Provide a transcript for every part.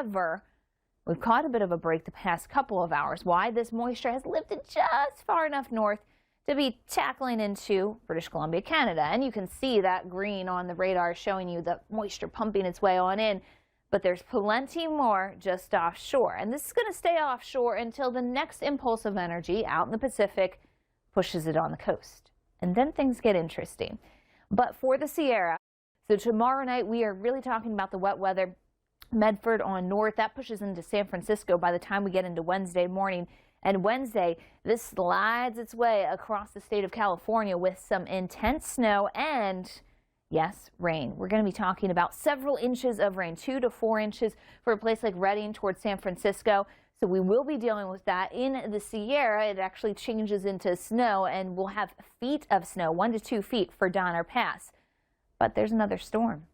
However, we've caught a bit of a break the past couple of hours. Why? This moisture has lifted just far enough north to be tackling into British Columbia, Canada. And you can see that green on the radar showing you the moisture pumping its way on in. But there's plenty more just offshore. And this is going to stay offshore until the next impulse of energy out in the Pacific pushes it on the coast. And then things get interesting. But for the Sierra, so tomorrow night we are really talking about the wet weather. Medford on north, that pushes into San Francisco by the time we get into Wednesday morning. And Wednesday, this slides its way across the state of California with some intense snow and, yes, rain. We're going to be talking about several inches of rain, 2 to 4 inches for a place like Redding towards San Francisco. So we will be dealing with that. In the Sierra, it actually changes into snow, and we'll have feet of snow, 1 to 2 feet for Donner Pass. But there's another storm.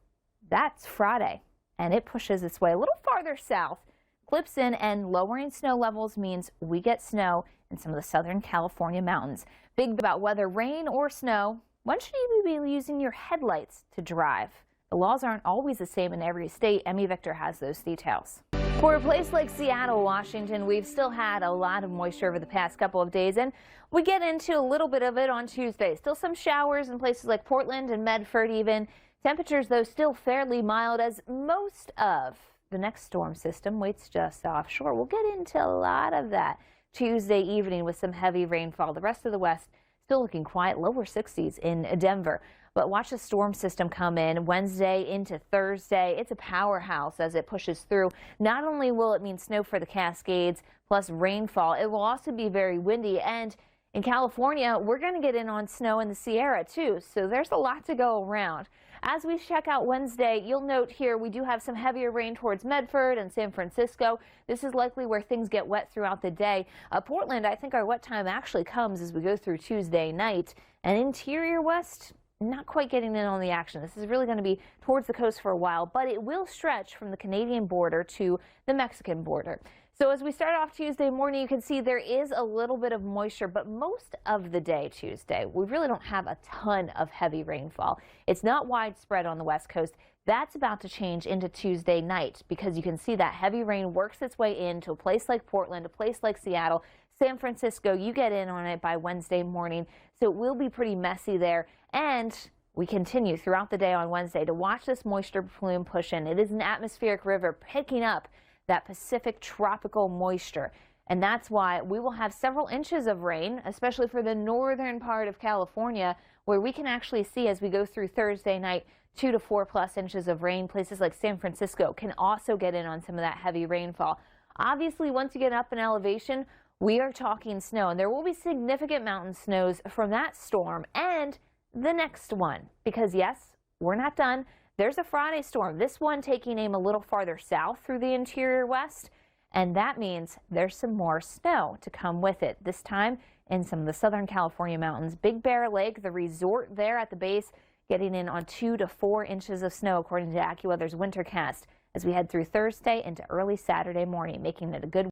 That's Friday, and it pushes its way a little farther south. Clips in, and lowering snow levels means we get snow in some of the southern California mountains. Big about whether rain or snow. When should you be using your headlights to drive? The laws aren't always the same in every state. Emmy Victor has those details. For a place like Seattle, Washington, we've still had a lot of moisture over the past couple of days, and we get into a little bit of it on Tuesday. Still some showers in places like Portland and Medford even. Temperatures, though, still fairly mild as most of the next storm system waits just offshore. We'll get into a lot of that Tuesday evening with some heavy rainfall. The rest of the West still looking quiet, lower 60s in Denver. But watch the storm system come in Wednesday into Thursday. It's a powerhouse as it pushes through. Not only will it mean snow for the Cascades plus rainfall, it will also be very windy. And in California, we're going to get in on snow in the Sierra too. So there's a lot to go around. As we check out Wednesday, you'll note here we do have some heavier rain towards Medford and San Francisco. This is likely where things get wet throughout the day. Portland, I think our wet time actually comes as we go through Tuesday night. And interior west, not quite getting in on the action. This is really going to be towards the coast for a while, but it will stretch from the Canadian border to the Mexican border. So as we start off Tuesday morning, you can see there is a little bit of moisture, but most of the day Tuesday, we really don't have a ton of heavy rainfall. It's not widespread on the West Coast. That's about to change into Tuesday night because you can see that heavy rain works its way into a place like Portland, a place like Seattle, San Francisco. You get in on it by Wednesday morning, so it will be pretty messy there. And we continue throughout the day on Wednesday to watch this moisture plume push in. It is an atmospheric river picking up that Pacific tropical moisture. And that's why we will have several inches of rain, especially for the northern part of California, where we can actually see as we go through Thursday night, 2 to 4 plus inches of rain. Places like San Francisco can also get in on some of that heavy rainfall. Obviously, once you get up in elevation, we are talking snow, and there will be significant mountain snows from that storm and the next one, because yes, we're not done. There's a Friday storm, this one taking aim a little farther south through the interior west, and that means there's some more snow to come with it, this time in some of the southern California mountains. Big Bear Lake, the resort there at the base, getting in on 2 to 4 inches of snow according to AccuWeather's Wintercast as we head through Thursday into early Saturday morning, making it a good